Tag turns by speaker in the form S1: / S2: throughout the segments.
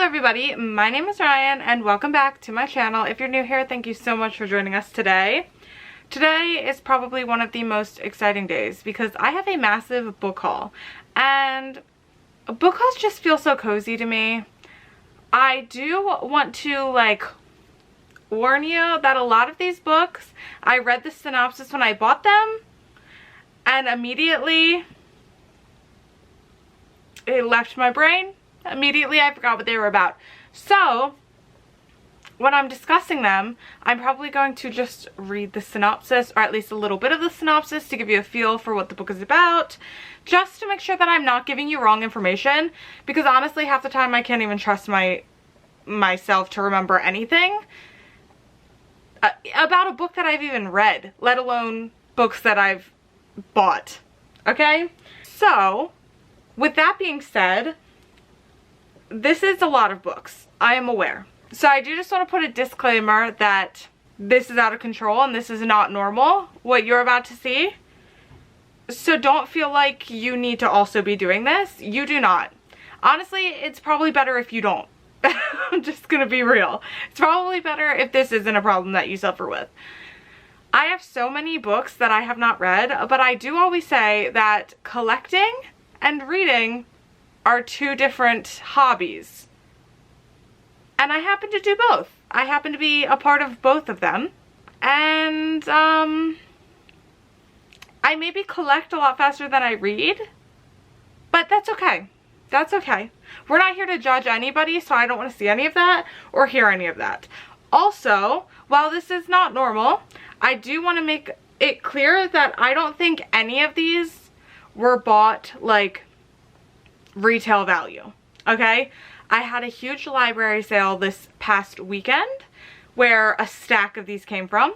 S1: Hello everybody, my name is Ryan and welcome back to my channel. If you're new here, thank you so much for joining us today. Today is probably one of the most exciting days because I have a massive book haul, and book hauls just feel so cozy to me. I do want to warn you that a lot of these books, I read the synopsis when I bought them and immediately it left my brain. Immediately I forgot what they were about. So when I'm discussing them, I'm probably going to just read the synopsis, or at least a little bit of the synopsis, to give you a feel for what the book is about, just to make sure that I'm not giving you wrong information, because honestly half the time I can't even trust myself to remember anything about a book that I've even read, let alone books that I've bought. Okay? So with that being said, this is a lot of books, I am aware. So I do just want to put a disclaimer that this is out of control and this is not normal, what you're about to see. So don't feel like you need to also be doing this. You do not. Honestly, it's probably better if you don't. I'm just gonna be real. It's probably better if this isn't a problem that you suffer with. I have so many books that I have not read, but I do always say that collecting and reading are two different hobbies. And I happen to do both. I happen to be a part of both of them. And I maybe collect a lot faster than I read, but that's okay. That's okay. We're not here to judge anybody, so I don't want to see any of that or hear any of that. Also, while this is not normal, I do want to make it clear that I don't think any of these were bought like retail value. Okay? I had a huge library sale this past weekend where a stack of these came from,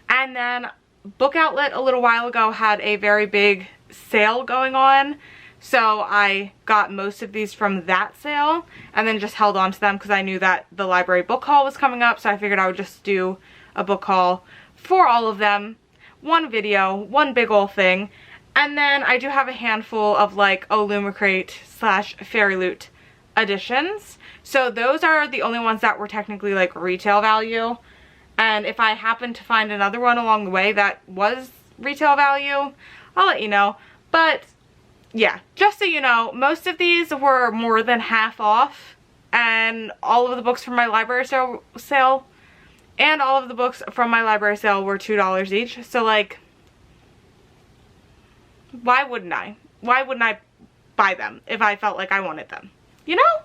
S1: and then Book Outlet a little while ago had a very big sale going on, so I got most of these from that sale and then just held on to them because I knew that the library book haul was coming up, so I figured I would just do a book haul for all of them, one video, one big ol' thing. And then I do have a handful of Illumicrate / Fairy Loot editions. So those are the only ones that were technically retail value. And if I happen to find another one along the way that was retail value, I'll let you know. But yeah, just so you know, most of these were more than half off. And all of the books from my library sale and all of the books from my library sale were $2 each. So why wouldn't I? Why wouldn't I buy them if I felt like I wanted them? You know?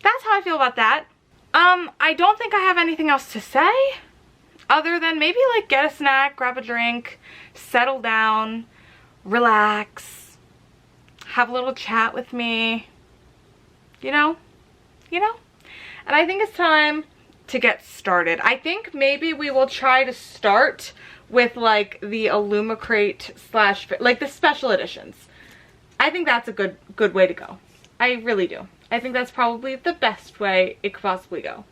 S1: That's how I feel about that. I don't think I have anything else to say other than maybe get a snack, grab a drink, settle down, relax, have a little chat with me, you know? And I think it's time to get started. I think maybe we will try to start with the Illumicrate / the special editions. I think that's a good way to go. I really do. I think that's probably the best way it could possibly go.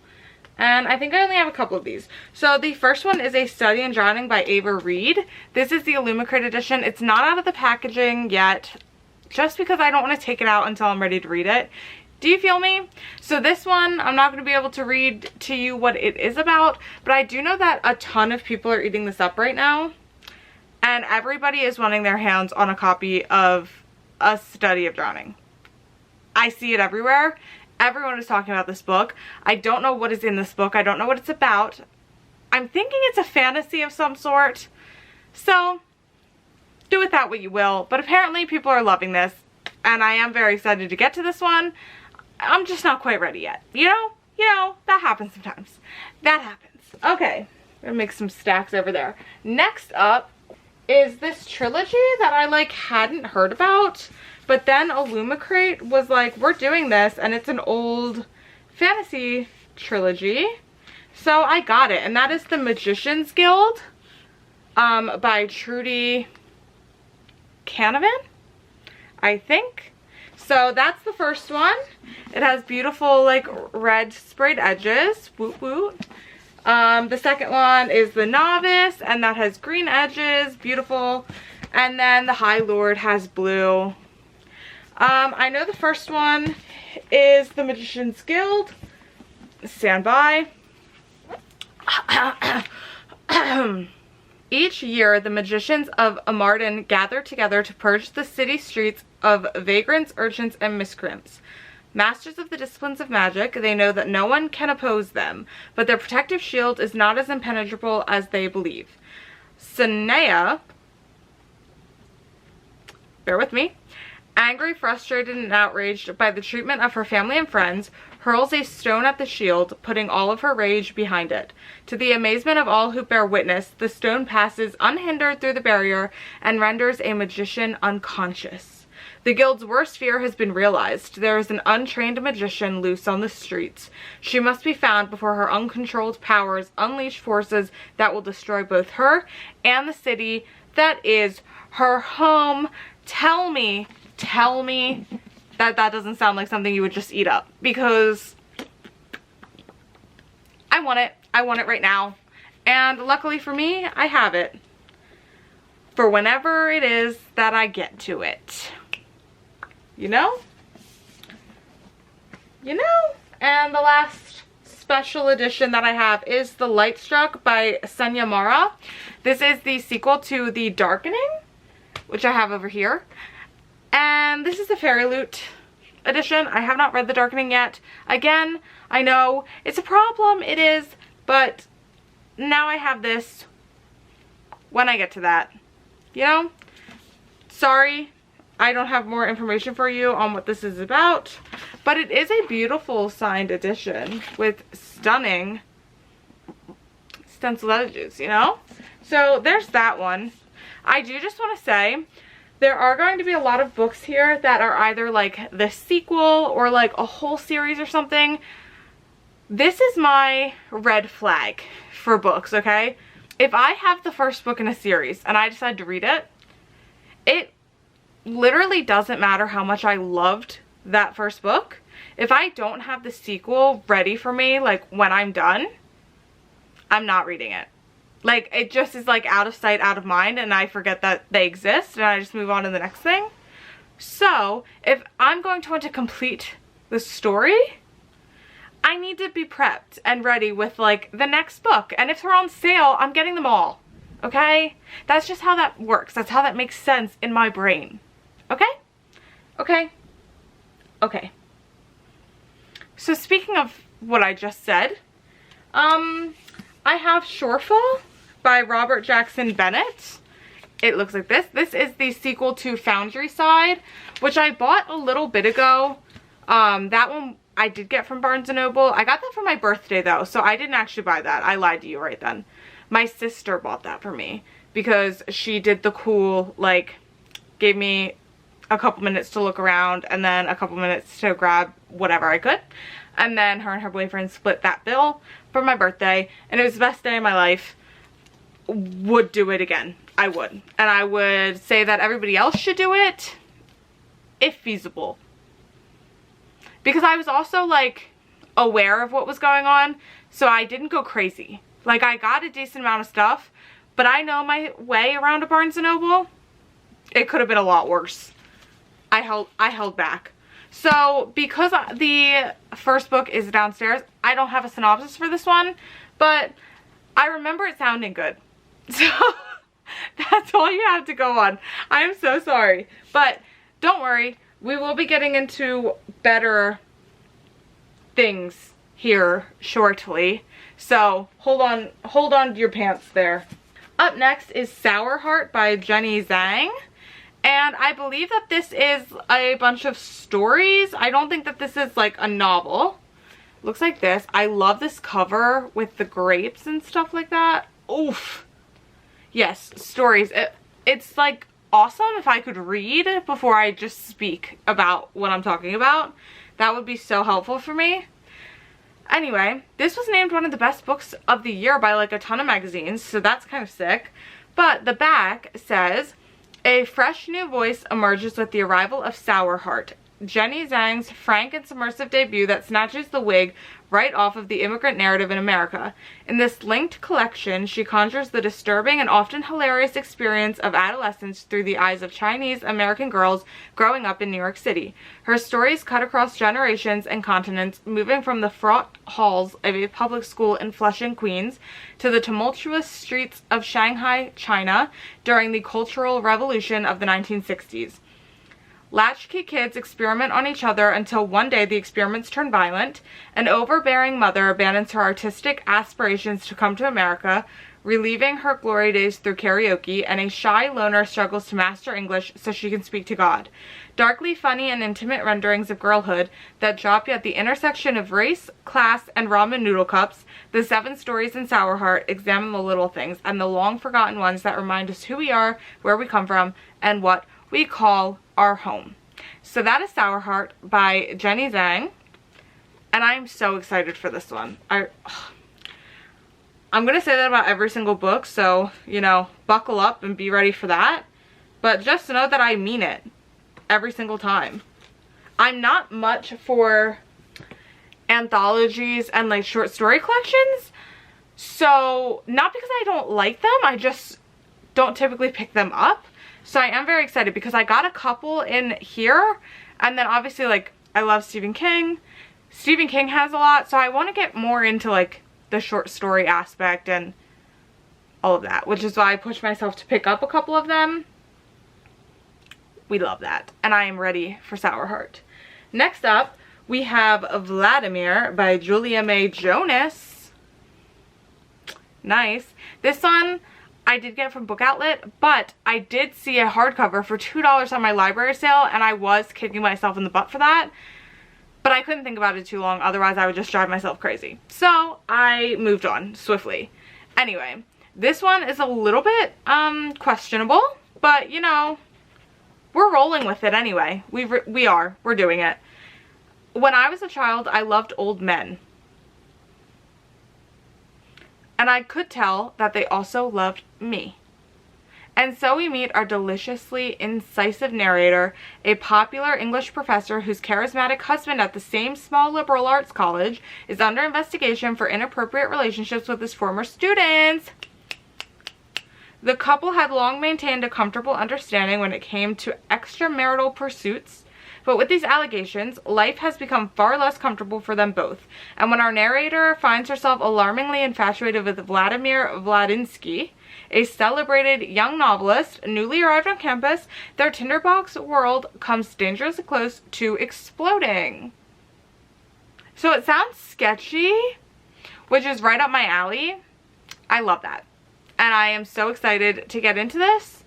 S1: And I think I only have a couple of these. So the first one is A Study in Drowning by Ava Reed. This is the Illumicrate edition. It's not out of the packaging yet, just because I don't want to take it out until I'm ready to read it. Do you feel me? So this one, I'm not going to be able to read to you what it is about, but I do know that a ton of people are eating this up right now, and everybody is wanting their hands on a copy of A Study of Drowning. I see it everywhere. Everyone is talking about this book. I don't know what is in this book. I don't know what it's about. I'm thinking it's a fantasy of some sort, so do with that what you will, but apparently people are loving this, and I am very excited to get to this one. I'm just not quite ready yet. You know, that happens sometimes. That happens. Okay, I'm gonna make some stacks over there. Next up is this trilogy that I hadn't heard about, but then Illumicrate was we're doing this, and it's an old fantasy trilogy. So I got it, and that is The Magician's Guild by Trudy Canavan, I think. So that's the first one. It has beautiful red sprayed edges. Woot woot. The second one is The Novice, and that has green edges. Beautiful. And then The High Lord has blue. I know the first one is The Magician's Guild. stand by. Each year, the magicians of Amarden gather together to purge the city streets of vagrants, urchins, and miscreants. Masters of the disciplines of magic, they know that no one can oppose them, but their protective shield is not as impenetrable as they believe. Sanea, bear with me, angry, frustrated, and outraged by the treatment of her family and friends, hurls a stone at the shield, putting all of her rage behind it. To the amazement of all who bear witness, the stone passes unhindered through the barrier and renders a magician unconscious. The guild's worst fear has been realized. There is an untrained magician loose on the streets. She must be found before her uncontrolled powers unleash forces that will destroy both her and the city that is her home. Tell me that doesn't sound like something you would just eat up, because I want it. I want it right now. And luckily for me, I have it for whenever it is that I get to it. You know? And the last special edition that I have is The Lightstruck by Senya Mara. This is the sequel to The Darkening, which I have over here. And this is the Fairy Loot edition. I have not read The Darkening yet. Again, I know it's a problem. It is. But now I have this when I get to that. You know? Sorry, I don't have more information for you on what this is about. But it is a beautiful signed edition with stunning stenciled edges, you know? So there's that one. I do just want to say, there are going to be a lot of books here that are either like the sequel or like a whole series or something. This is my red flag for books, okay? If I have the first book in a series and I decide to read it, it literally doesn't matter how much I loved that first book. If I don't have the sequel ready for me, like when I'm done, I'm not reading it. Like, it just is like out of sight, out of mind, and I forget that they exist, and I just move on to the next thing. So, if I'm going to want to complete the story, I need to be prepped and ready with like the next book. And if they're on sale, I'm getting them all. Okay? That's just how that works. That's how that makes sense in my brain. Okay? Okay? Okay. So speaking of what I just said, I have Shorefall by Robert Jackson Bennett. It looks like this. This is the sequel to Foundry Side, which I bought a little bit ago. That one I did get from Barnes & Noble. I got that for my birthday though, so I didn't actually buy that. I lied to you right then. My sister bought that for me because she did the cool, like, gave me a couple minutes to look around and then a couple minutes to grab whatever I could. And then her and her boyfriend split that bill for my birthday, and it was the best day of my life. Would do it again. I would. And I would say that everybody else should do it if feasible. Because I was also like aware of what was going on, so I didn't go crazy. Like, I got a decent amount of stuff, but I know my way around a Barnes & Noble. It could have been a lot worse. I held back. So because the first book is downstairs, I don't have a synopsis for this one, but I remember it sounding good. So that's all you have to go on. I am so sorry. But don't worry, we will be getting into better things here shortly. So hold on to your pants there. Up next is Sour Heart by Jenny Zhang. And I believe that this is a bunch of stories. I don't think that this is like a novel. Looks like this. I love this cover with the grapes and stuff like that. Oof. Yes, stories. It's like awesome if I could read before I just speak about what I'm talking about. That would be so helpful for me. Anyway, this was named one of the best books of the year by like a ton of magazines, so that's kind of sick. But the back says, a fresh new voice emerges with the arrival of Sour Heart, Jenny Zhang's frank and submersive debut that snatches the wig right off of the immigrant narrative in America. In this linked collection, she conjures the disturbing and often hilarious experience of adolescence through the eyes of Chinese American girls growing up in New York City. Her stories cut across generations and continents, moving from the fraught halls of a public school in Flushing, Queens, to the tumultuous streets of Shanghai, China, during the Cultural Revolution of the 1960s. Latchkey kids experiment on each other until one day the experiments turn violent. An overbearing mother abandons her artistic aspirations to come to America, reliving her glory days through karaoke, and a shy loner struggles to master English so she can speak to God. Darkly funny and intimate renderings of girlhood that drop you at the intersection of race, class, and ramen noodle cups, the 7 stories in Sour Heart examine the little things and the long-forgotten ones that remind us who we are, where we come from, and what we call our home. So that is Sour Heart by Jenny Zhang, and I'm so excited for this one. I'm gonna say that about every single book, so, you know, buckle up and be ready for that. But just know that I mean it every single time. I'm not much for anthologies and like short story collections, so not because I don't like them, I just don't typically pick them up. So I am very excited because I got a couple in here, and then obviously, like, I love Stephen King. Stephen King has a lot, so I want to get more into like the short story aspect and all of that, which is why I pushed myself to pick up a couple of them. We love that, and I am ready for Sour Heart. Next up, we have Vladimir by Julia May Jonas. Nice. This one I did get from Book Outlet, but I did see a hardcover for $2 on my library sale, and I was kicking myself in the butt for that. But I couldn't think about it too long, otherwise I would just drive myself crazy. So I moved on swiftly. Anyway, this one is a little bit questionable, but you know, we're rolling with it anyway. We're doing it. When I was a child, I loved old men. And I could tell that they also loved me. And so we meet our deliciously incisive narrator, a popular English professor whose charismatic husband at the same small liberal arts college is under investigation for inappropriate relationships with his former students. The couple had long maintained a comfortable understanding when it came to extramarital pursuits, but with these allegations, life has become far less comfortable for them both. And when our narrator finds herself alarmingly infatuated with Vladimir Vladinsky, a celebrated young novelist newly arrived on campus, their tinderbox world comes dangerously close to exploding. So it sounds sketchy, which is right up my alley. I love that. And I am so excited to get into this.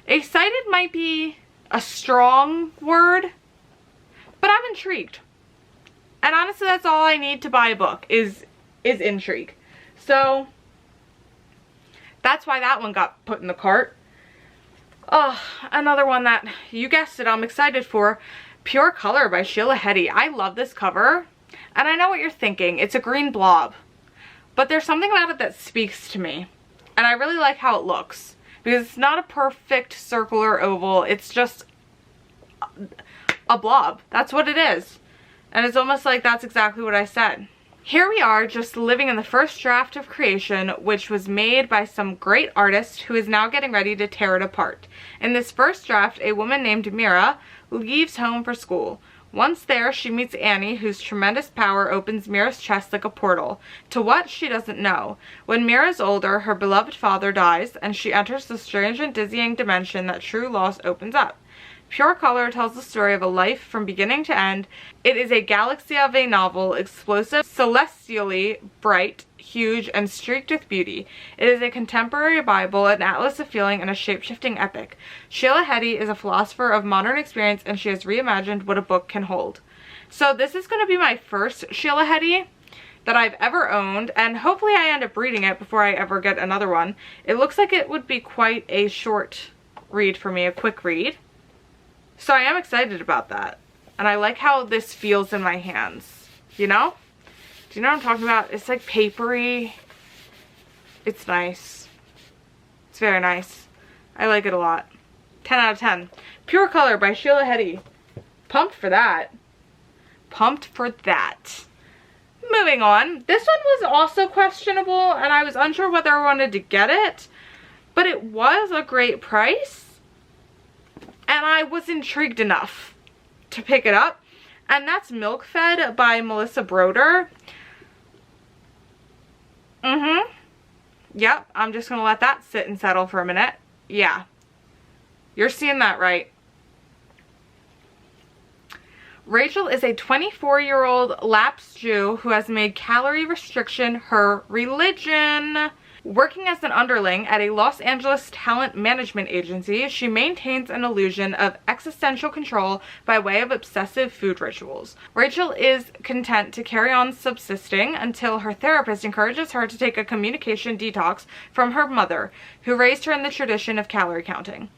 S1: Excited might be a strong word, but I'm intrigued. And honestly, that's all I need to buy a book is intrigue. So that's why that one got put in the cart. Oh, another one that, you guessed it, I'm excited for. Pure Color by Sheila Heti. I love this cover, and I know what you're thinking. It's a green blob, but there's something about it that speaks to me, and I really like how it looks. Because it's not a perfect circular oval, it's just a blob. That's what it is. And it's almost like that's exactly what I said. Here we are, just living in the first draft of creation, which was made by some great artist who is now getting ready to tear it apart. In this first draft, a woman named Mira leaves home for school. Once there, she meets Annie, whose tremendous power opens Mira's chest like a portal. To what, she doesn't know. When Mira's older, her beloved father dies, and she enters the strange and dizzying dimension that true loss opens up. Pure Color tells the story of a life from beginning to end. It is a galaxy of a novel, explosive, celestially bright, huge, and streaked with beauty. It is a contemporary Bible, an atlas of feeling, and a shape-shifting epic. Sheila Heti is a philosopher of modern experience, and she has reimagined what a book can hold. So this is going to be my first Sheila Heti that I've ever owned, and hopefully I end up reading it before I ever get another one. It looks like it would be quite a short read for me, a quick read. So I am excited about that. And I like how this feels in my hands, you know? Do you know what I'm talking about? It's like papery. It's nice. It's very nice. I like it a lot. 10 out of 10. Pure Color by Sheila Heti. Pumped for that. Pumped for that. Moving on. This one was also questionable, and I was unsure whether I wanted to get it, but it was a great price, and I was intrigued enough to pick it up, and that's Milkfed by Melissa Broder. Yep, I'm just gonna let that sit and settle for a minute. Yeah, you're seeing that right. Rachel is a 24-year-old lapsed Jew who has made calorie restriction her religion. Working as an underling at a Los Angeles talent management agency, she maintains an illusion of existential control by way of obsessive food rituals. Rachel is content to carry on subsisting until her therapist encourages her to take a communication detox from her mother, who raised her in the tradition of calorie counting.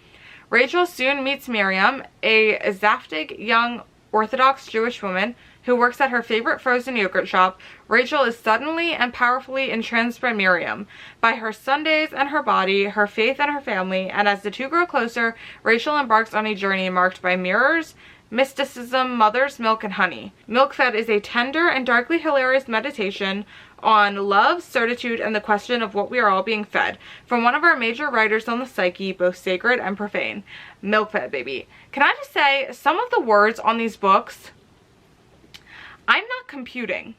S1: Rachel soon meets Miriam, a zaftig young Orthodox Jewish woman who works at her favorite frozen yogurt shop. Rachel is suddenly and powerfully entranced by Miriam, by her Sundays and her body, her faith and her family, and as the two grow closer, Rachel embarks on a journey marked by mirrors, mysticism, mother's milk, and honey. Milkfed is a tender and darkly hilarious meditation on love, certitude, and the question of what we are all being fed, from one of our major writers on the psyche, both sacred and profane. Milkfed, baby. Can I just say, some of the words on these books, I'm not computing.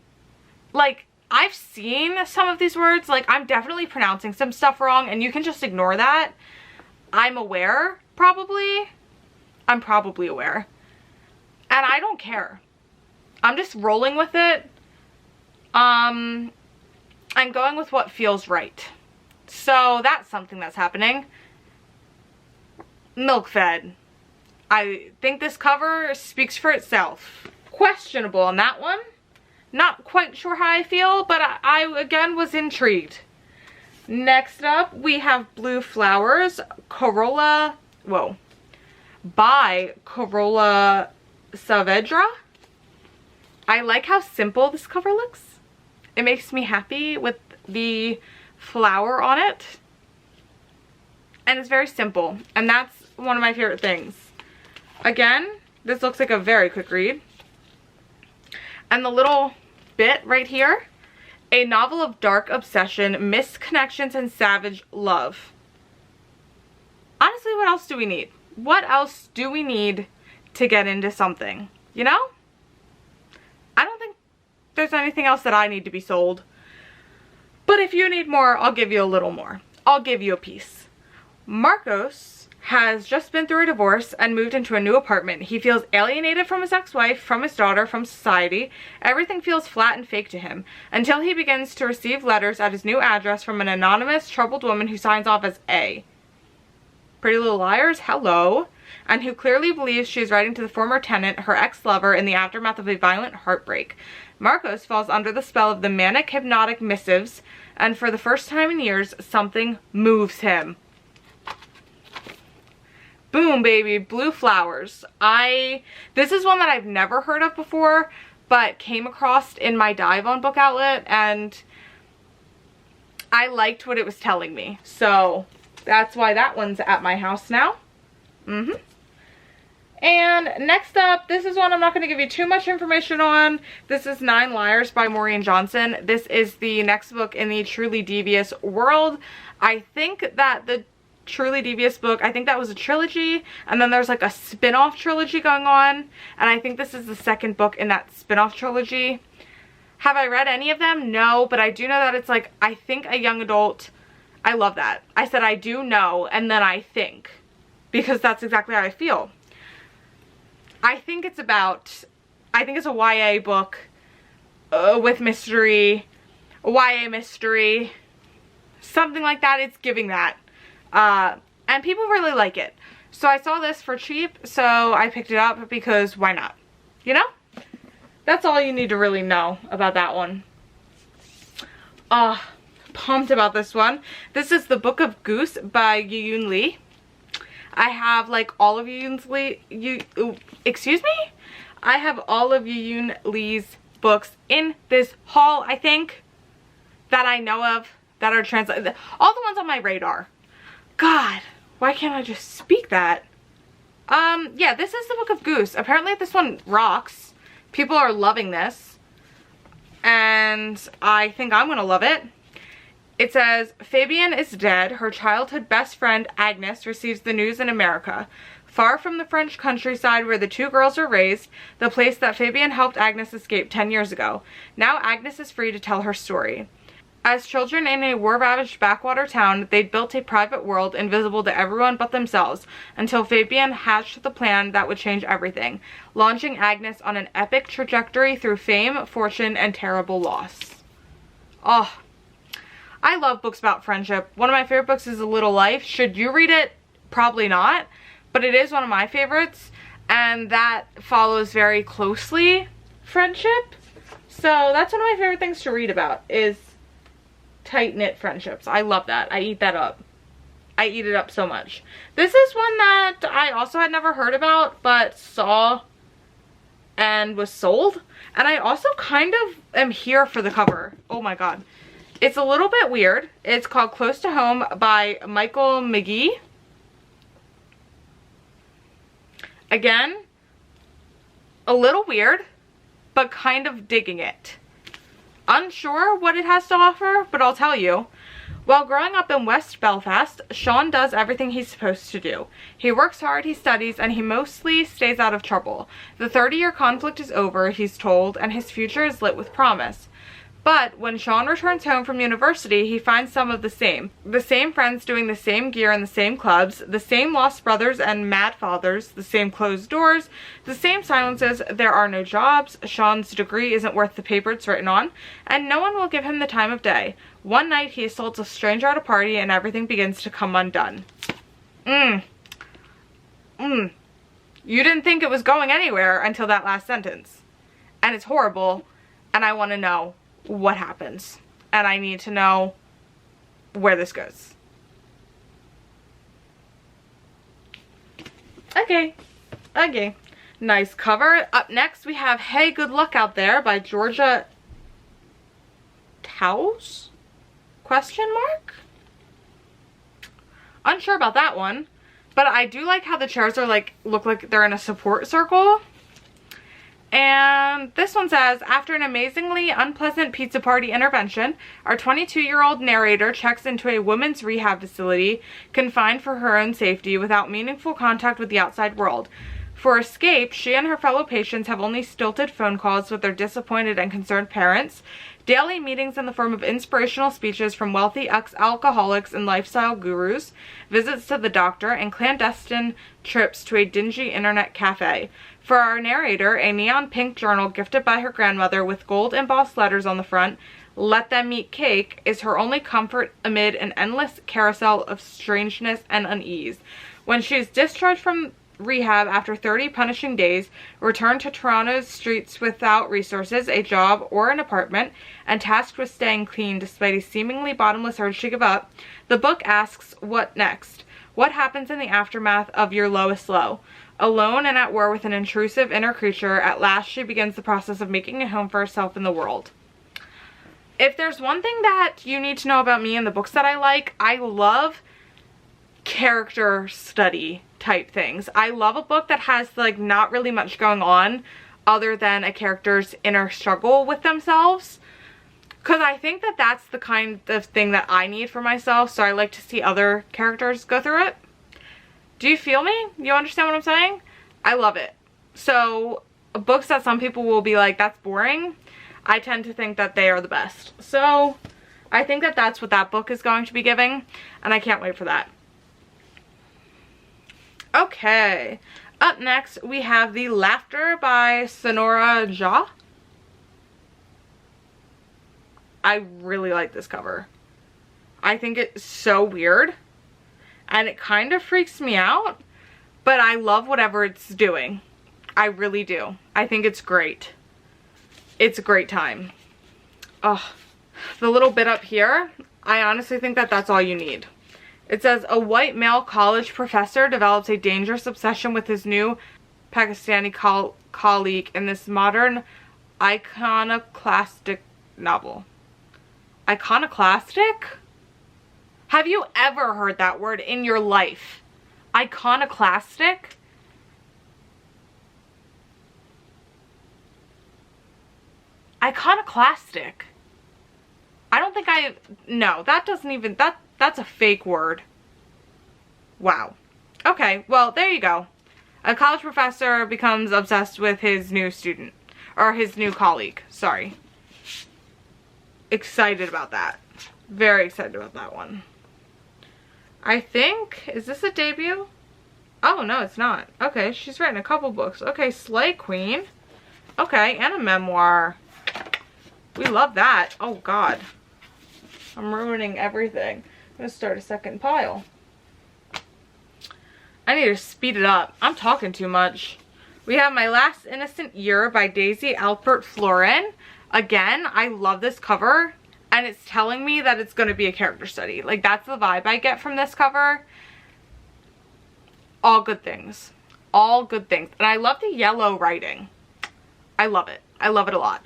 S1: Like, I've seen some of these words, like, I'm definitely pronouncing some stuff wrong, and you can just ignore that. I'm aware, probably. I'm probably aware. And I don't care. I'm just rolling with it. I'm going with what feels right. So that's something that's happening. Milkfed. I think this cover speaks for itself. Questionable on that one. Not quite sure how I feel, but I again was intrigued. Next up, we have Blue Flowers, Corolla, by Corolla Saavedra. I like how simple this cover looks. It makes me happy with the flower on it. And it's very simple. And that's one of my favorite things. Again, this looks like a very quick read. And the little bit right here, a novel of dark obsession, missed connections, and savage love. Honestly, what else do we need? What else do we need to get into something? You know? I don't think there's anything else that I need to be sold. But if you need more, I'll give you a little more. I'll give you a piece. Marcos has just been through a divorce and moved into a new apartment. He feels alienated from his ex-wife, from his daughter, from society. Everything feels flat and fake to him, until he begins to receive letters at his new address from an anonymous, troubled woman who signs off as A. Pretty Little Liars? Hello. And who clearly believes she is writing to the former tenant, her ex-lover, in the aftermath of a violent heartbreak. Marcos falls under the spell of the manic hypnotic missives, and for the first time in years, something moves him. Boom, baby. Blue Flowers. This is one that I've never heard of before, but came across in my dive on Book Outlet, and I liked what it was telling me. So that's why that one's at my house now. And next up, this is one I'm not going to give you too much information on. This is 9 Liars by Maureen Johnson. This is the next book in the Truly Devious world. I think that the Truly Devious book, I think that was a trilogy, and then there's like a spin-off trilogy going on, and I think this is the second book in that spin-off trilogy. Have I read any of them? No, but I do know that it's like, I think a young adult. I love that. I said I do know, and then I think, because that's exactly how I feel. I think it's a YA book with mystery, a YA mystery, something like that. It's giving that. And people really like it. So I saw this for cheap, so I picked it up because why not? You know? That's all you need to really know about that one. Pumped about this one. This is the Book of Goose by Yuyun Lee. I have like all of I have all of Yuyun Lee's books in this haul, I think, that I know of, that are translated. All the ones on my radar. God, why can't I just speak that? Yeah, this is the Book of Goose. Apparently this one rocks. People are loving this. And I think I'm gonna love it. It says, Fabienne is dead. Her childhood best friend, Agnes, receives the news in America. Far from the French countryside where the two girls were raised, the place that Fabienne helped Agnes escape 10 years ago. Now Agnes is free to tell her story. As children in a war-ravaged backwater town, they'd built a private world invisible to everyone but themselves, until Fabienne hatched the plan that would change everything, launching Agnes on an epic trajectory through fame, fortune, and terrible loss. Oh, I love books about friendship. One of my favorite books is A Little Life. Should you read it? Probably not, but it is one of my favorites, and that follows very closely friendship. So that's one of my favorite things to read about, is tight-knit friendships. I love that. I eat that up. I eat it up so much. This is one that I also had never heard about, but saw and was sold. And I also kind of am here for the cover. Oh my god. It's a little bit weird. It's called Close to Home by Michael McGee. Again, a little weird, but kind of digging it. Unsure what it has to offer, but I'll tell you. While growing up in West Belfast, Sean does everything he's supposed to do. He works hard, he studies, and he mostly stays out of trouble. The 30-year conflict is over, he's told, and his future is lit with promise. But when Sean returns home from university, he finds some of the same. The same friends doing the same gear in the same clubs, the same lost brothers and mad fathers, the same closed doors, the same silences, there are no jobs, Sean's degree isn't worth the paper it's written on, and no one will give him the time of day. One night he assaults a stranger at a party and everything begins to come undone. You didn't think it was going anywhere until that last sentence. And it's horrible, and I want to know what happens, and I need to know where this goes. Okay, nice cover. Up next we have Hey Good Luck Out There by Georgia Taus? Question mark? Unsure about that one, but I do like how the chairs are like, look like they're in a support circle. And this one says, after an amazingly unpleasant pizza party intervention, our 22-year-old narrator checks into a women's rehab facility confined for her own safety without meaningful contact with the outside world. For escape, she and her fellow patients have only stilted phone calls with their disappointed and concerned parents, daily meetings in the form of inspirational speeches from wealthy ex-alcoholics and lifestyle gurus, visits to the doctor, and clandestine trips to a dingy internet cafe. For our narrator, a neon pink journal gifted by her grandmother with gold embossed letters on the front, Let Them Eat Cake, is her only comfort amid an endless carousel of strangeness and unease. When she is discharged from rehab after 30 punishing days, returned to Toronto's streets without resources, a job, or an apartment, and tasked with staying clean despite a seemingly bottomless urge to give up, the book asks, what next? What happens in the aftermath of your lowest low? Alone and at war with an intrusive inner creature, at last she begins the process of making a home for herself in the world. If there's one thing that you need to know about me and the books that I love character study type things. I love a book that has like not really much going on other than a character's inner struggle with themselves, because I think that that's the kind of thing that I need for myself, so I like to see other characters go through it. Do you feel me? You understand what I'm saying? I love it. So books that some people will be like, that's boring, I tend to think that they are the best. So I think that that's what that book is going to be giving, and I can't wait for that. Okay, up next we have The Laughter by Sonora Ja. I really like this cover. I think it's so weird and it kind of freaks me out, but I love whatever it's doing. I really do. I think it's great. It's a great time. Oh, the little bit up here, I honestly think that that's all you need. It says, a white male college professor develops a dangerous obsession with his new Pakistani colleague in this modern iconoclastic novel. Iconoclastic? Have you ever heard that word in your life? Iconoclastic? Iconoclastic. I don't think no, that doesn't even, that's a fake word. Wow. Okay, well, there you go. A college professor becomes obsessed with his new student, or his new colleague, sorry. Excited about that. Very excited about that one. I think, is this a debut? Oh, no, it's not. Okay, she's written a couple books. Okay, Slay Queen. Okay, and a memoir. We love that. Oh, God. I'm ruining everything. I'm going to start a second pile. I need to speed it up. I'm talking too much. We have My Last Innocent Year by Daisy Alpert Florin. Again, I love this cover. And it's telling me that it's going to be a character study. Like, that's the vibe I get from this cover. All good things. All good things. And I love the yellow writing. I love it. I love it a lot.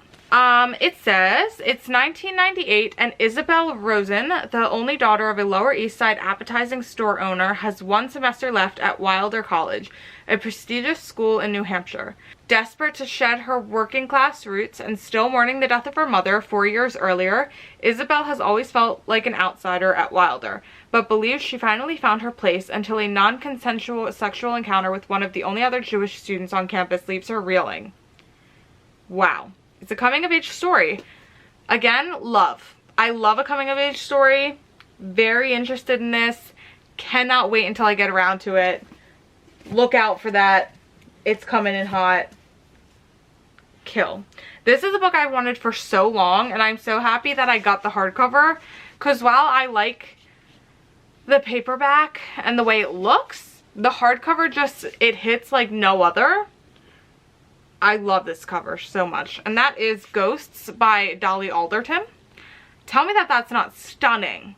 S1: It says, it's 1998 and Isabel Rosen, the only daughter of a Lower East Side appetizing store owner, has one semester left at Wilder College, a prestigious school in New Hampshire. Desperate to shed her working class roots and still mourning the death of her mother 4 years earlier, Isabel has always felt like an outsider at Wilder, but believes she finally found her place until a non-consensual sexual encounter with one of the only other Jewish students on campus leaves her reeling. Wow. It's a coming-of-age story. Again, love. I love a coming-of-age story. Very interested in this. Cannot wait until I get around to it. Look out for that. It's coming in hot. Kill. This is a book I wanted for so long, and I'm so happy that I got the hardcover, because while I like the paperback and the way it looks, the hardcover just, it hits like no other. I love this cover so much. And that is Ghosts by Dolly Alderton. Tell me that that's not stunning.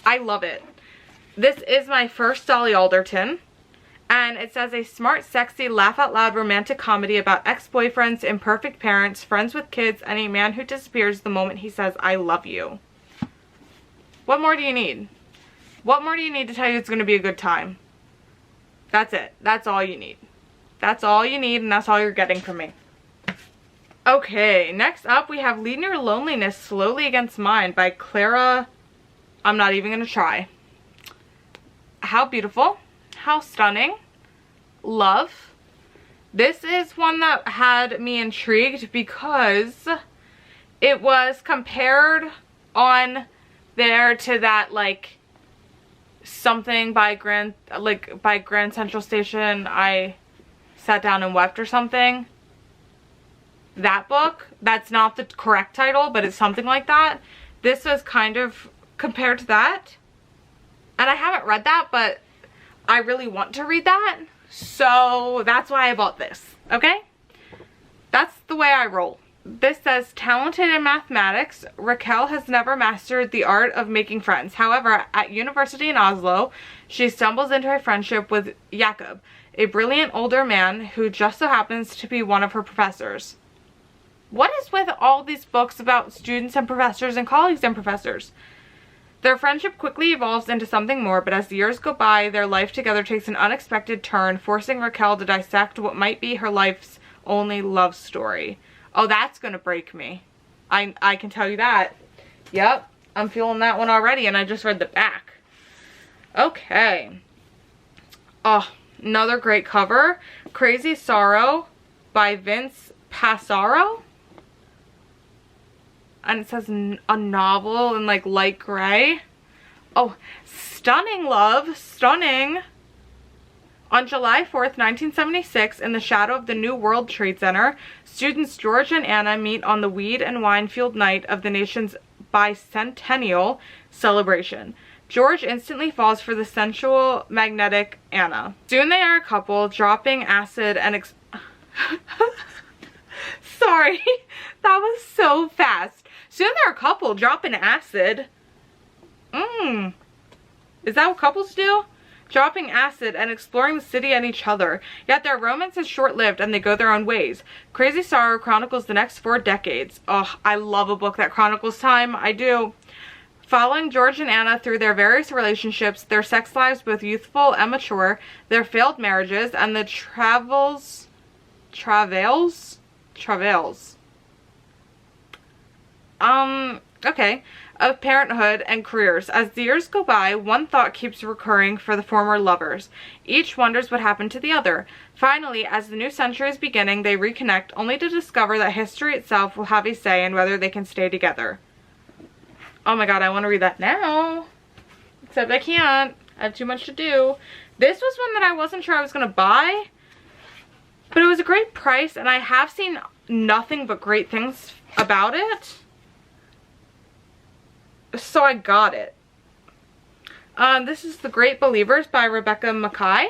S1: I love it. This is my first Dolly Alderton. And it says, a smart, sexy, laugh-out-loud romantic comedy about ex-boyfriends, imperfect parents, friends with kids, and a man who disappears the moment he says, I love you. What more do you need? What more do you need to tell you it's going to be a good time? That's it. That's all you need. That's all you need, and that's all you're getting from me. Okay, next up we have Leading Your Loneliness Slowly Against Mine by Clara. I'm not even going to try. How beautiful. How stunning. Love. This is one that had me intrigued because it was compared on there to that, like, something by Grand Central Station, I Sat Down and Wept or something. That book, that's not the correct title, but it's something like that. This was kind of compared to that. And I haven't read that, but I really want to read that. So that's why I bought this, okay? That's the way I roll. This says, talented in mathematics, Raquel has never mastered the art of making friends. However, at university in Oslo, she stumbles into a friendship with Jakob, a brilliant older man who just so happens to be one of her professors. What is with all these books about students and professors and colleagues and professors? Their friendship quickly evolves into something more, but as the years go by, their life together takes an unexpected turn, forcing Raquel to dissect what might be her life's only love story. Oh, that's gonna break me. I can tell you that. Yep, I'm feeling that one already, and I just read the back. Okay. Oh, another great cover. Crazy Sorrow by Vince Passaro. And it says a novel in like light gray. Oh, stunning love. Stunning. On July 4th, 1976, in the shadow of the New World Trade Center, students George and Anna meet on the weed and wine-fueled night of the nation's bicentennial celebration. George instantly falls for the sensual, magnetic Anna. Soon they are a couple, dropping acid and Sorry, that was so fast. Soon they're a couple, dropping acid. Is that what couples do? Dropping acid and exploring the city and each other. Yet their romance is short-lived and they go their own ways. Crazy Sorrow chronicles the next 4 decades. Oh, I love a book that chronicles time. I do. Following George and Anna through their various relationships, their sex lives both youthful and mature, their failed marriages, and the travails Okay. Of parenthood and careers. As the years go by, one thought keeps recurring for the former lovers. Each wonders what happened to the other. Finally, as the new century is beginning, they reconnect, only to discover that history itself will have a say in whether they can stay together. Oh my god, I want to read that now. Except I can't. I have too much to do. This was one that I wasn't sure I was going to buy, but it was a great price, and I have seen nothing but great things about it. So I got it. This is The Great Believers by Rebecca Mackay.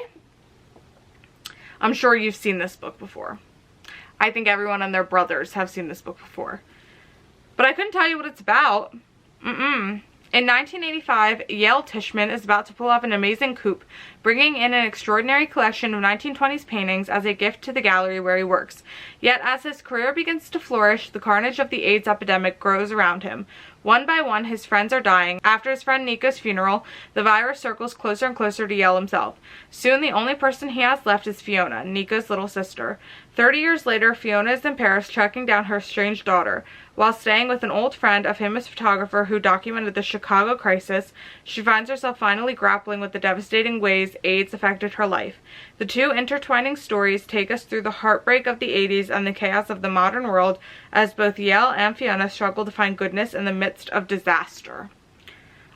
S1: I'm sure you've seen this book before. I think everyone and their brothers have seen this book before. But I couldn't tell you what it's about. In 1985, Yale Tishman is about to pull off an amazing coup, bringing in an extraordinary collection of 1920s paintings as a gift to the gallery where he works. Yet as his career begins to flourish, the carnage of the AIDS epidemic grows around him. One by one, his friends are dying. After his friend Nico's funeral, the virus circles closer and closer to Yale himself. Soon, the only person he has left is Fiona, Nico's little sister. 30 years later, Fiona is in Paris tracking down her estranged daughter. While staying with an old friend, a famous photographer who documented the Chicago crisis, she finds herself finally grappling with the devastating ways AIDS affected her life. The two intertwining stories take us through the heartbreak of the 80s and the chaos of the modern world as both Yale and Fiona struggle to find goodness in the midst of disaster.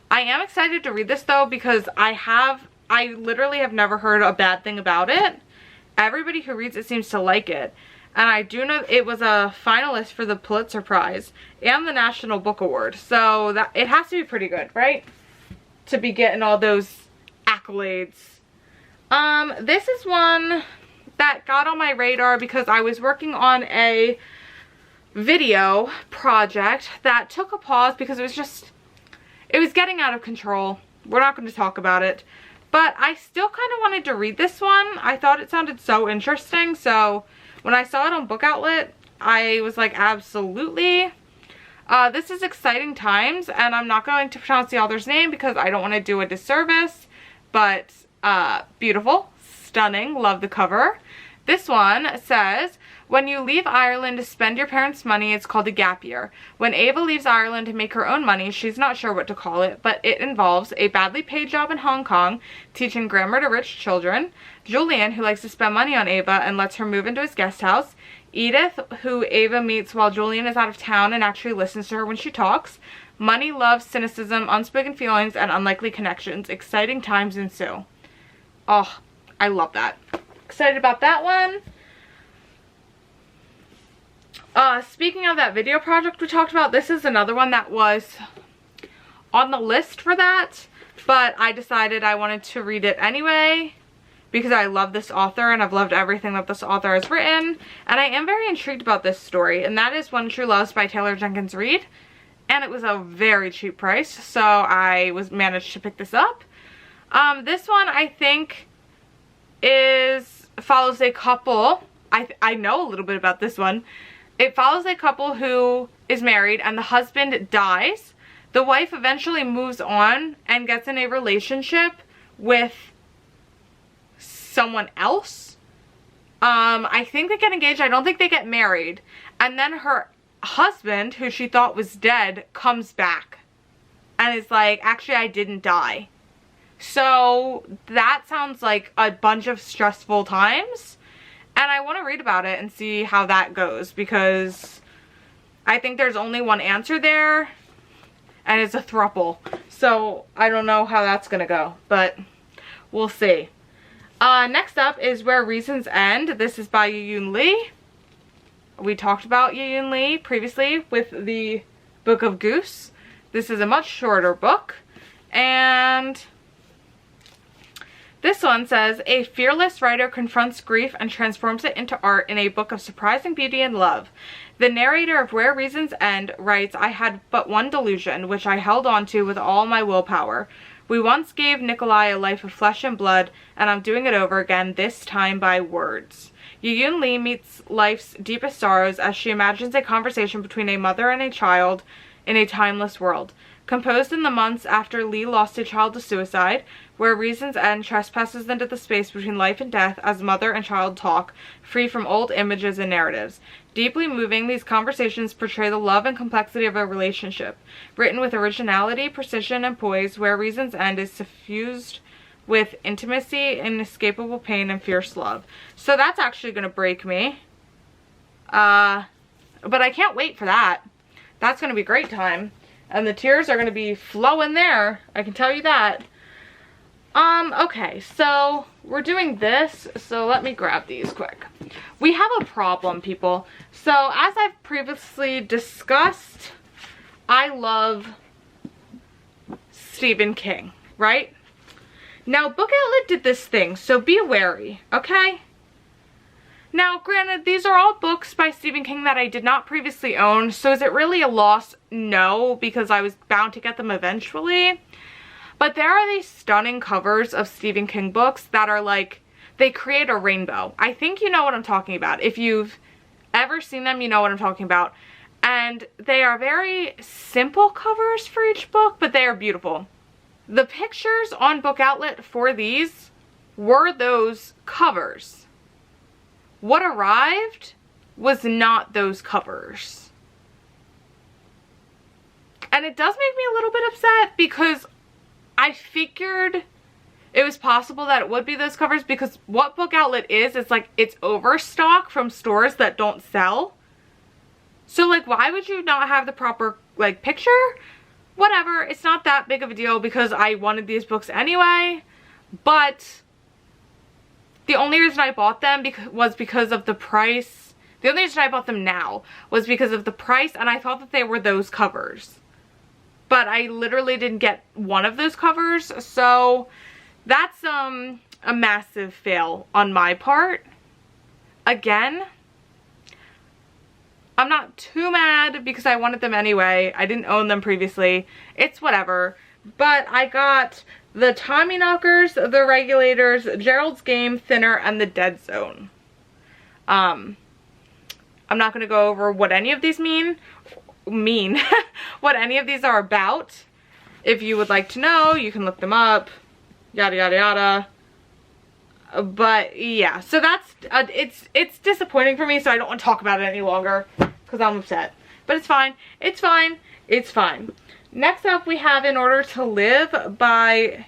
S1: I am excited to read this though because I literally have never heard a bad thing about it. Everybody who reads it seems to like it. And I do know it was a finalist for the Pulitzer Prize and the National Book Award. So that it has to be pretty good, right? To be getting all those accolades. This is one that got on my radar because I was working on a video project that took a pause because it was getting out of control. We're not going to talk about it. But I still kind of wanted to read this one. I thought it sounded so interesting. So when I saw it on Book Outlet, I was like, absolutely. This is Exciting Times, and I'm not going to pronounce the author's name because I don't want to do a disservice. But beautiful, stunning, love the cover. This one says, when you leave Ireland to spend your parents' money, it's called a gap year. When Ava leaves Ireland to make her own money, she's not sure what to call it, but it involves a badly paid job in Hong Kong, teaching grammar to rich children, Julian, who likes to spend money on Ava and lets her move into his guest house, Edith, who Ava meets while Julian is out of town and actually listens to her when she talks, money, love, cynicism, unspoken feelings, and unlikely connections. Exciting times ensue. Oh, I love that. Excited about that one. Speaking of that video project we talked about, this is another one that was on the list for that, but I decided I wanted to read it anyway because I love this author and I've loved everything that this author has written, and I am very intrigued about this story, and that is One True Loves by Taylor Jenkins Reid, and it was a very cheap price, so I managed to pick this up. This one I think follows a couple. I know a little bit about this one. It follows a couple who is married and the husband dies. The wife eventually moves on and gets in a relationship with someone else. I think they get engaged. I don't think they get married. And then her husband, who she thought was dead, comes back and is like, actually, I didn't die. So that sounds like a bunch of stressful times. And I want to read about it and see how that goes because I think there's only one answer there and it's a throuple. So I don't know how that's going to go, but we'll see. Next up is Where Reasons End. This is by Yiyun Lee. We talked about Yiyun Lee previously with the Book of Goose. This is a much shorter book, and this one says, a fearless writer confronts grief and transforms it into art in a book of surprising beauty and love. The narrator of Where Reasons End writes, I had but one delusion, which I held on to with all my willpower. We once gave Nikolai a life of flesh and blood, and I'm doing it over again, this time by words. Yiyun Lee meets life's deepest sorrows as she imagines a conversation between a mother and a child in a timeless world. Composed in the months after Lee lost a child to suicide, Where Reasons End trespasses into the space between life and death as mother and child talk, free from old images and narratives. Deeply moving, these conversations portray the love and complexity of a relationship. Written with originality, precision, and poise, Where Reasons End is suffused with intimacy, inescapable pain, and fierce love. So that's actually going to break me. But I can't wait for that. That's going to be a great time. And the tears are going to be flowing there. I can tell you that. Okay, so we're doing this. So let me grab these quick. We have a problem, people. So as I've previously discussed, I love Stephen King, right? Now, Book Outlet did this thing, so be wary, okay? Now, granted, these are all books by Stephen King that I did not previously own, so is it really a loss? No, because I was bound to get them eventually. But there are these stunning covers of Stephen King books that are like, they create a rainbow. I think you know what I'm talking about. If you've ever seen them, you know what I'm talking about. And they are very simple covers for each book, but they are beautiful. The pictures on Book Outlet for these were those covers. What arrived was not those covers. And it does make me a little bit upset because I figured it was possible that it would be those covers, because what Book Outlet is like, it's overstock from stores that don't sell. So like, why would you not have the proper like picture? Whatever, it's not that big of a deal because I wanted these books anyway. But the only reason I bought them was because of the price. The only reason I bought them now was because of the price, and I thought that they were those covers. But I literally didn't get one of those covers, so that's a massive fail on my part. Again, I'm not too mad because I wanted them anyway. I didn't own them previously. It's whatever. But I got the Tommyknockers, the Regulators, Gerald's Game, Thinner, and the Dead Zone. I'm not going to go over what any of these mean. What any of these are about. If you would like to know, you can look them up. Yada, yada, yada. But yeah, so that's it's disappointing for me, so I don't want to talk about it any longer because I'm upset. But it's fine. It's fine. It's fine. Next up, we have In Order to Live by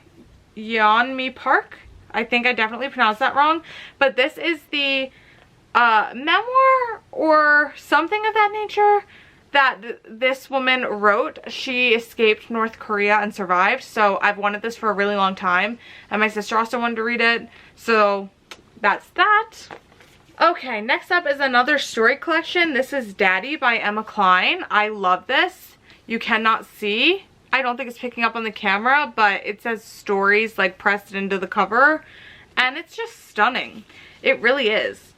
S1: Yeonmi Park. I think I definitely pronounced that wrong, but this is the memoir or something of that nature that this woman wrote. She escaped North Korea and survived, so I've wanted this for a really long time, and my sister also wanted to read it, so that's that. Okay, next up is another story collection. This is Daddy by Emma Cline. I love this. You cannot see. I don't think it's picking up on the camera, but it says stories like pressed into the cover, and it's just stunning. It really is.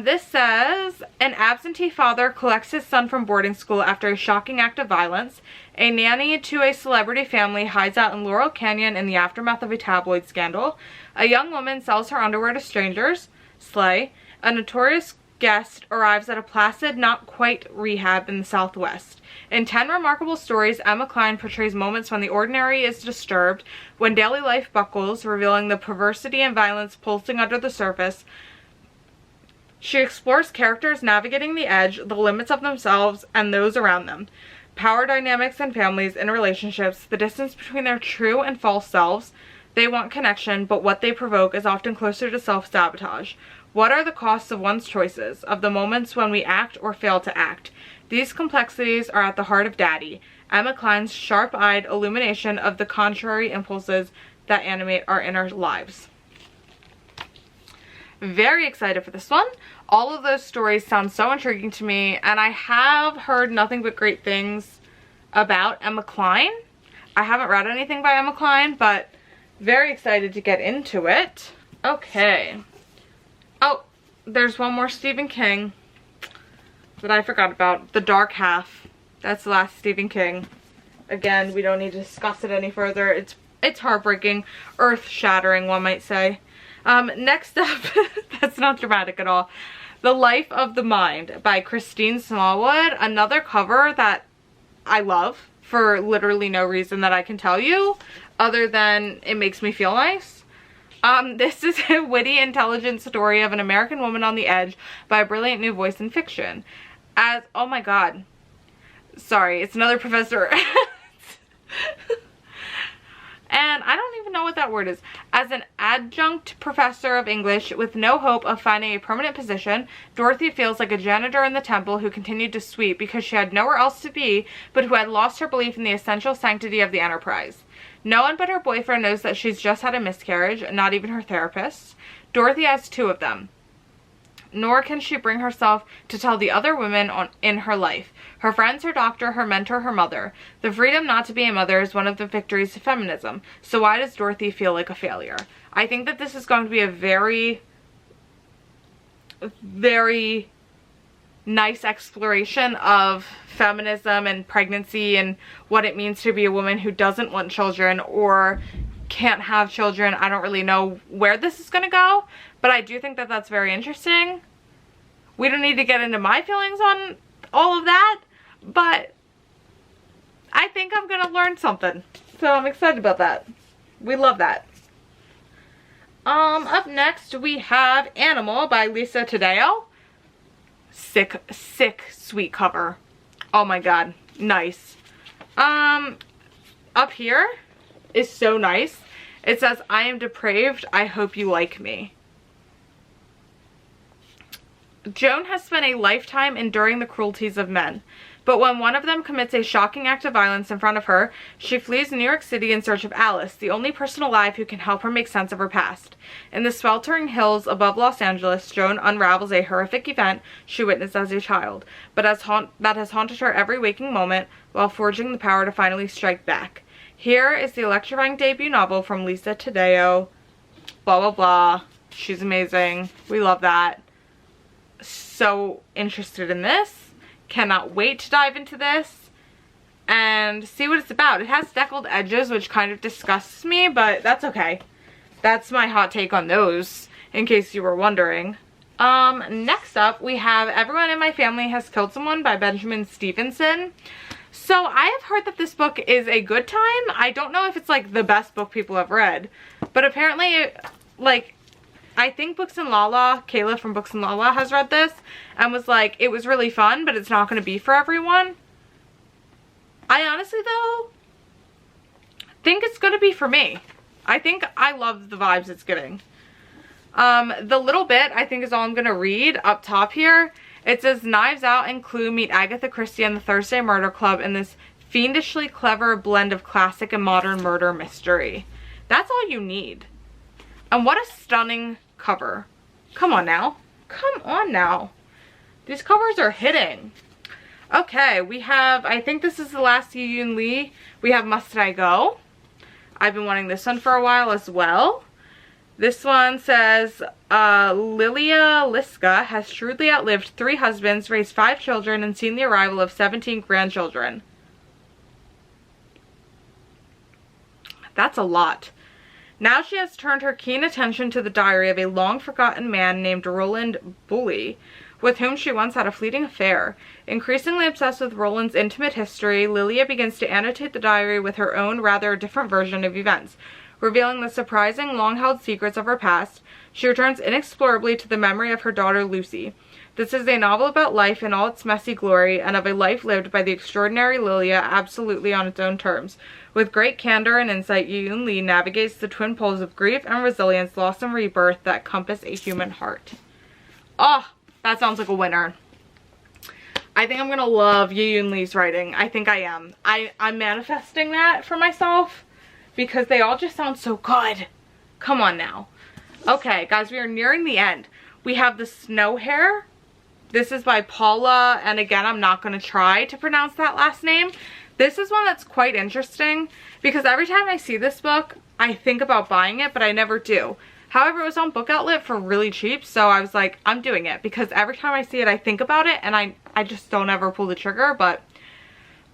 S1: This says, an absentee father collects his son from boarding school after a shocking act of violence. A nanny to a celebrity family hides out in Laurel Canyon in the aftermath of a tabloid scandal. A young woman sells her underwear to strangers. Slay. A notorious guest arrives at a placid, not quite rehab in the Southwest. In 10 remarkable stories, Emma Cline portrays moments when the ordinary is disturbed, when daily life buckles, revealing the perversity and violence pulsing under the surface. She explores characters navigating the edge, the limits of themselves and those around them. Power dynamics in families and relationships, the distance between their true and false selves. They want connection, but what they provoke is often closer to self-sabotage. What are the costs of one's choices, of the moments when we act or fail to act? These complexities are at the heart of Daddy, Emma Cline's sharp-eyed illumination of the contrary impulses that animate our inner lives. Very excited for this one. All of those stories sound so intriguing to me, and I have heard nothing but great things about Emma Cline. I haven't read anything by Emma Cline, but very excited to get into it. Okay. Oh, there's one more Stephen King that I forgot about. The Dark Half. That's the last Stephen King. Again, we don't need to discuss it any further. It's heartbreaking, earth-shattering, one might say. Next up, that's not dramatic at all. The Life of the Mind by Christine Smallwood. Another cover that I love for literally no reason that I can tell you other than it makes me feel nice. This is a witty, intelligent story of an American woman on the edge by a brilliant new voice in fiction. As, oh my god. Sorry, it's another professor. And I don't even know what that word is. As an adjunct professor of English with no hope of finding a permanent position, Dorothy feels like a janitor in the temple who continued to sweep because she had nowhere else to be, but who had lost her belief in the essential sanctity of the enterprise. No one but her boyfriend knows that she's just had a miscarriage, not even her therapist. Dorothy has 2 of them. Nor can she bring herself to tell the other women in her life. Her friends, her doctor, her mentor, her mother. The freedom not to be a mother is one of the victories of feminism. So why does Dorothy feel like a failure? I think that this is going to be a very, very nice exploration of feminism and pregnancy and what it means to be a woman who doesn't want children or can't have children. I don't really know where this is going to go, but I do think that that's very interesting. We don't need to get into my feelings on all of that, but I think I'm going to learn something. So I'm excited about that. We love that. Up next we have Animal by Lisa Taddeo. Sick, sweet cover. Oh my god. Nice. Up here is so nice. It says, I am depraved. I hope you like me. Joan has spent a lifetime enduring the cruelties of men, but when one of them commits a shocking act of violence in front of her, she flees New York City in search of Alice, the only person alive who can help her make sense of her past. In the sweltering hills above Los Angeles, Joan unravels a horrific event she witnessed as a child, but that has haunted her every waking moment while forging the power to finally strike back. Here is the electrifying debut novel from Lisa Taddeo. Blah, blah, blah. She's amazing. We love that. So interested in this. Cannot wait to dive into this and see what it's about. It has deckled edges, which kind of disgusts me, but that's okay. That's my hot take on those, in case you were wondering. Next up, we have Everyone in My Family Has Killed Someone by Benjamin Stevenson. So I have heard that this book is a good time. I don't know if it's like the best book people have read, but apparently, like, I think Books and Lala, Kayla from Books and Lala has read this and was like, it was really fun, but it's not going to be for everyone. I honestly, though, think it's going to be for me. I think I love the vibes it's giving. The little bit, I think, is all I'm going to read up top here. It says, Knives Out and Clue meet Agatha Christie and the Thursday Murder Club in this fiendishly clever blend of classic and modern murder mystery. That's all you need. And what a stunning cover. Come on now. Come on now. These covers are hitting. Okay, we have, I think this is the last Yu Yun Lee. We have Must I Go? I've been wanting this one for a while as well. This one says, Lilia Liska has shrewdly outlived 3 husbands, raised 5 children, and seen the arrival of 17 grandchildren. That's a lot. Now she has turned her keen attention to the diary of a long-forgotten man named Roland Bully, with whom she once had a fleeting affair. Increasingly obsessed with Roland's intimate history, Lilia begins to annotate the diary with her own rather different version of events. Revealing the surprising, long-held secrets of her past, she returns inexplorably to the memory of her daughter Lucy. This is a novel about life in all its messy glory, and of a life lived by the extraordinary Lilia absolutely on its own terms. With great candor and insight, Yu Yun Lee navigates the twin poles of grief and resilience, loss and rebirth that compass a human heart. Oh, that sounds like a winner. I think I'm gonna love Yu Yun Lee's writing. I think I am. I'm manifesting that for myself because they all just sound so good. Come on now. Okay, guys, we are nearing the end. We have The Snow Hare. This is by Paula, and again, I'm not going to try to pronounce that last name. This is one that's quite interesting because every time I see this book, I think about buying it, but I never do. However, it was on Book Outlet for really cheap, so I was like, I'm doing it because every time I see it, I think about it, and I just don't ever pull the trigger, but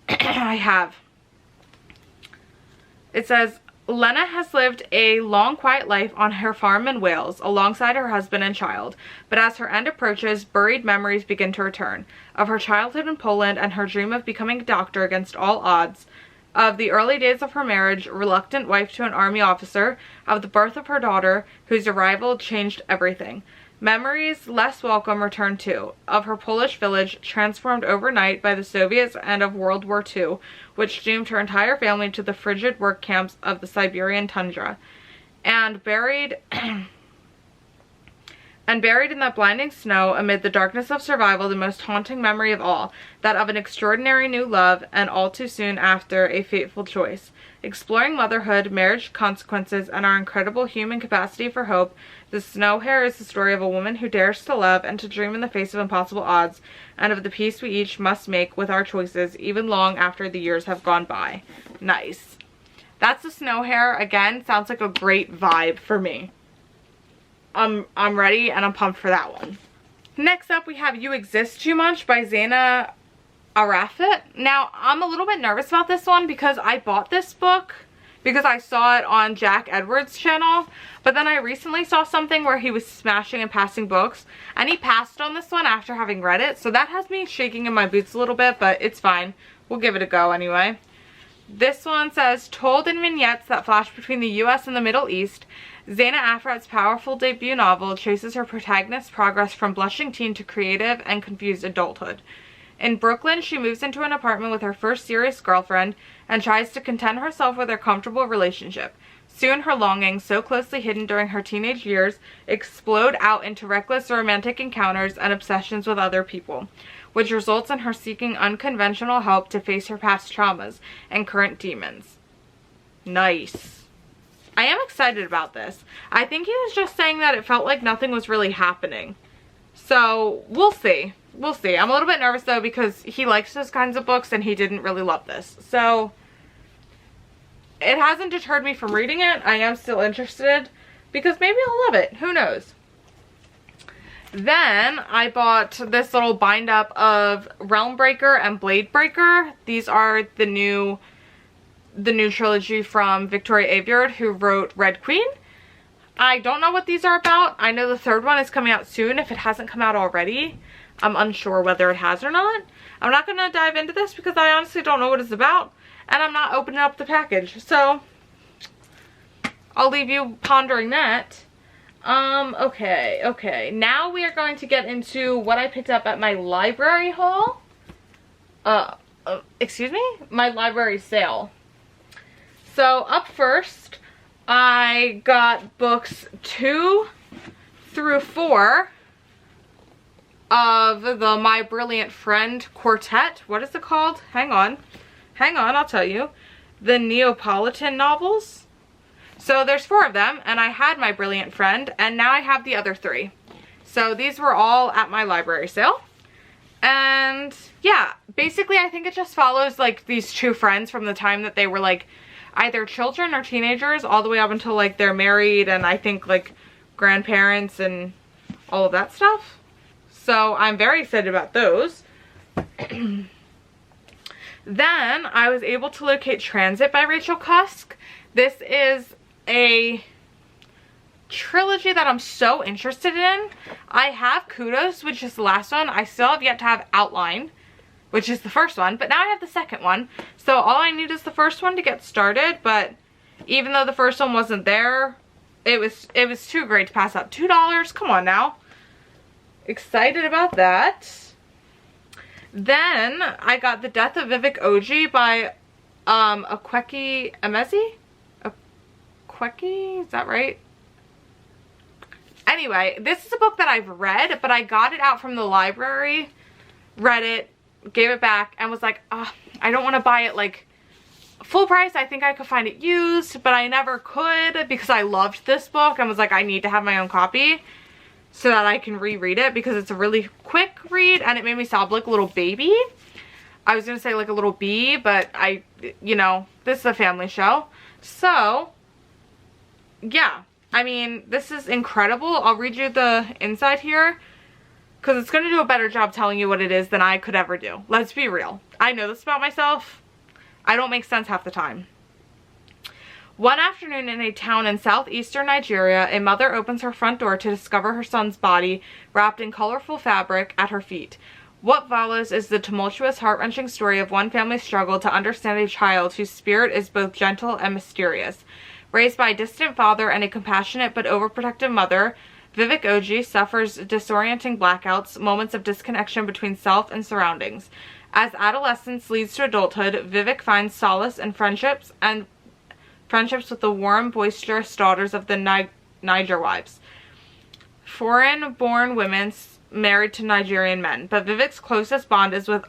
S1: I have. It says, Lena has lived a long, quiet life on her farm in Wales alongside her husband and child, but as her end approaches, buried memories begin to return of her childhood in Poland and her dream of becoming a doctor against all odds, of the early days of her marriage, reluctant wife to an army officer, of the birth of her daughter, whose arrival changed everything. Memories less welcome return too, of her Polish village transformed overnight by the Soviets and of World War II, which doomed her entire family to the frigid work camps of the Siberian tundra. And buried in that blinding snow, amid the darkness of survival, the most haunting memory of all, that of an extraordinary new love, and all too soon after, a fateful choice. Exploring motherhood, marriage consequences, and our incredible human capacity for hope, The Snow Hare is the story of a woman who dares to love and to dream in the face of impossible odds, and of the peace we each must make with our choices, even long after the years have gone by. Nice. That's The Snow Hare. Again, sounds like a great vibe for me. I'm ready and I'm pumped for that one. Next up, we have You Exist Too Much by Zaina Arafat. Now, I'm a little bit nervous about this one because I bought this book because I saw it on Jack Edwards' channel, but then I recently saw something where he was smashing and passing books, and he passed on this one after having read it, so that has me shaking in my boots a little bit, but it's fine. We'll give it a go anyway. This one says, told in vignettes that flash between the US and the Middle East, Zaina Arafat's powerful debut novel traces her protagonist's progress from blushing teen to creative and confused adulthood. In Brooklyn, she moves into an apartment with her first serious girlfriend and tries to content herself with their comfortable relationship. Soon, her longings, so closely hidden during her teenage years, explode out into reckless romantic encounters and obsessions with other people, which results in her seeking unconventional help to face her past traumas and current demons. Nice. I am excited about this. I think he was just saying that it felt like nothing was really happening. So, we'll see. We'll see. I'm a little bit nervous though because he likes those kinds of books and he didn't really love this. So, it hasn't deterred me from reading it. I am still interested because maybe I'll love it. Who knows? Then I bought this little bind up of Realm Breaker and Blade Breaker. These are the new trilogy from Victoria Aveyard, who wrote Red Queen. I don't know what these are about. I know the third one is coming out soon if it hasn't come out already. I'm unsure whether it has or not. I'm not going to dive into this because I honestly don't know what it's about, and I'm not opening up the package, so I'll leave you pondering that. Okay. Now we are going to get into what I picked up at my library haul. Excuse me? My library sale. So up first, I got books 2 through 4 of the My Brilliant Friend Quartet. What is it called? Hang on, I'll tell you. The Neapolitan novels. So there's 4 of them, and I had My Brilliant Friend, and now I have the other 3. So these were all at my library sale. And yeah, basically I think it just follows like these 2 friends from the time that they were like either children or teenagers all the way up until like they're married and I think like grandparents and all of that stuff. So I'm very excited about those. Then I was able to locate Transit by Rachel Cusk. This is a trilogy that I'm so interested in. I have Kudos, which is the last one. I still have yet to have Outline, which is the first one, but now I have the second one. So all I need is the first one to get started, but even though the first one wasn't there, it was too great to pass up. $2, come on now. Excited about that. Then I got the Death of Vivic OG by Akweki Emezi? Akweki? Is that right? Anyway, this is a book that I've read, but I got it out from the library, read it, gave it back, and was like, I don't want to buy it like full price. I think I could find it used, but I never could because I loved this book and was like, I need to have my own copy so that I can reread it because it's a really quick read and it made me sob like a little baby. I was gonna say like a little bee, but you know, this is a family show. So, yeah. I mean, this is incredible. I'll read you the inside here because it's going to do a better job telling you what it is than I could ever do. Let's be real. I know this about myself. I don't make sense half the time. One afternoon in a town in southeastern Nigeria, a mother opens her front door to discover her son's body wrapped in colorful fabric at her feet. What follows is the tumultuous, heart-wrenching story of one family's struggle to understand a child whose spirit is both gentle and mysterious. Raised by a distant father and a compassionate but overprotective mother, Vivic Oji suffers disorienting blackouts, moments of disconnection between self and surroundings. As adolescence leads to adulthood, Vivic finds solace in friendships with the warm, boisterous daughters of the Niger wives. Foreign-born women married to Nigerian men, but Vivic's closest bond is with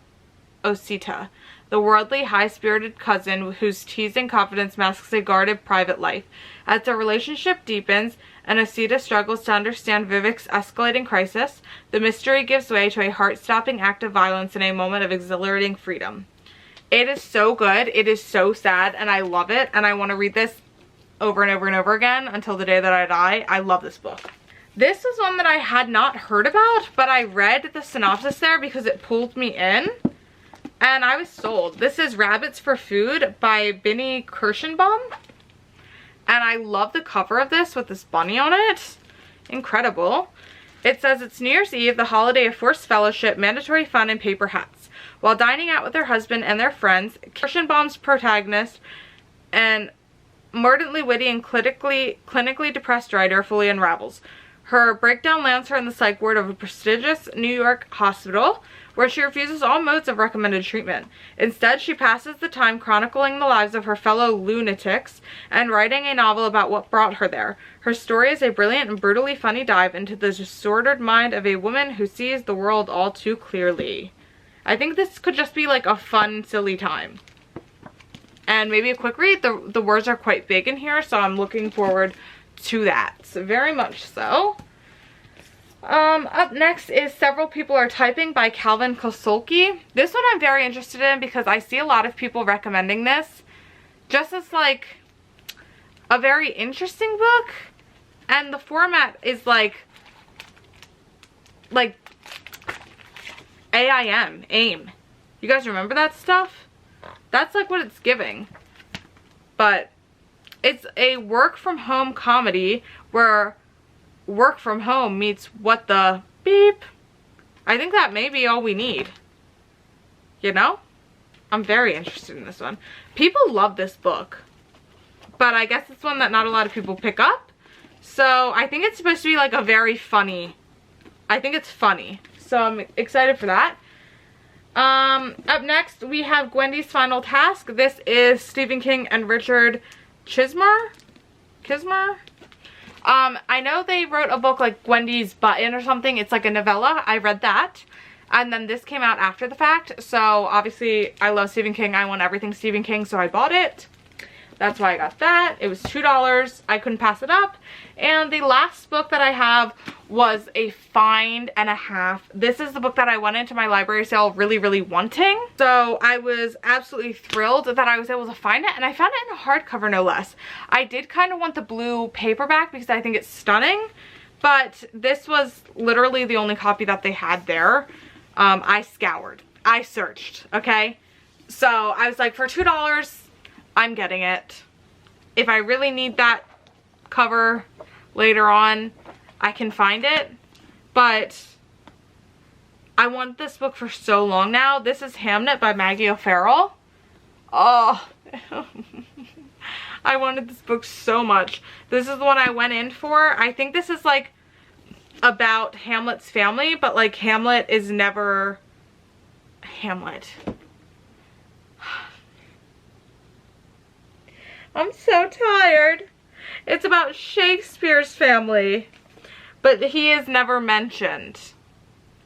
S1: Osita, the worldly, high-spirited cousin whose teasing confidence masks a guarded private life. As the relationship deepens and Osita struggles to understand Vivic's escalating crisis, the mystery gives way to a heart-stopping act of violence in a moment of exhilarating freedom. It is so good. It is so sad, and I love it, and I want to read this over and over and over again until the day that I die. I love this book. This was one that I had not heard about, but I read the synopsis there because it pulled me in, and I was sold. This is Rabbits for Food by Binny Kirschenbaum, and I love the cover of this with this bunny on it. Incredible. It says it's New Year's Eve, the holiday of forced fellowship, mandatory fun, and paper hats. While dining out with her husband and their friends, Kirschenbaum's protagonist, an mordantly witty and clinically depressed writer, fully unravels. Her breakdown lands her in the psych ward of a prestigious New York hospital, where she refuses all modes of recommended treatment. Instead, she passes the time chronicling the lives of her fellow lunatics and writing a novel about what brought her there. Her story is a brilliant and brutally funny dive into the disordered mind of a woman who sees the world all too clearly. I think this could just be like a fun, silly time. And maybe a quick read. The words are quite big in here, so I'm looking forward to that. So very much so. Up next is Several People Are Typing by Calvin Kosolke. This one I'm very interested in because I see a lot of people recommending this just as like a very interesting book, and the format is like AIM. You guys remember that stuff? That's like what it's giving. But it's a work from home comedy where work from home meets what the beep. I think that may be all we need. You know? I'm very interested in this one. People love this book, but I guess it's one that not a lot of people pick up. So I think it's supposed to be like a very funny, I think it's funny. So I'm excited for that. Up next we have Gwendy's Final Task. This is Stephen King and Richard Kismer. I know they wrote a book like Gwendy's Button or something. It's like a novella. I read that. And then this came out after the fact. So obviously I love Stephen King. I want everything Stephen King, so I bought it. That's why I got that. It was $2. I couldn't pass it up. And the last book that I have was a find and a half. This is the book that I went into my library sale really, really wanting. So I was absolutely thrilled that I was able to find it. And I found it in a hardcover, no less. I did kind of want the blue paperback because I think it's stunning. But this was literally the only copy that they had there. I scoured. I searched, okay? So I was like, for $2, I'm getting it. If I really need that cover later on, I can find it. But I want this book for so long now. This is Hamnet by Maggie O'Farrell. Oh, I wanted this book so much. This is the one I went in for. I think this is like about Hamlet's family, but like Hamlet is never Hamlet. I'm so tired. It's about Shakespeare's family, but he is never mentioned.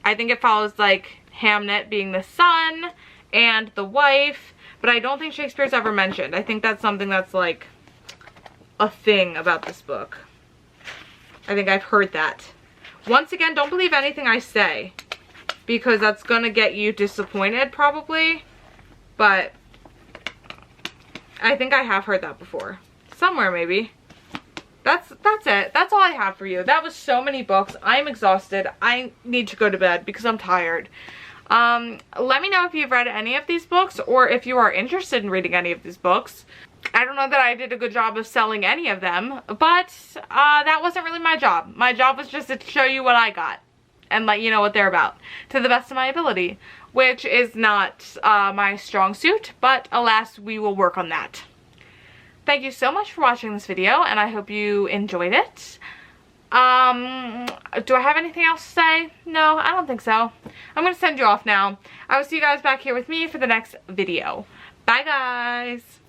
S1: I think it follows like Hamnet being the son and the wife, but I don't think Shakespeare's ever mentioned. I think that's something that's like a thing about this book. I think I've heard that. Once again, don't believe anything I say because that's gonna get you disappointed probably, but I think I have heard that before. Somewhere maybe. That's it. That's all I have for you. That was so many books. I'm exhausted. I need to go to bed because I'm tired. Let me know if you've read any of these books or if you are interested in reading any of these books. I don't know that I did a good job of selling any of them, but that wasn't really my job. My job was just to show you what I got and let you know what they're about to the best of my ability, which is not my strong suit, but alas, we will work on that. Thank you so much for watching this video, and I hope you enjoyed it. Do I have anything else to say? No, I don't think so. I'm going to send you off now. I will see you guys back here with me for the next video. Bye, guys.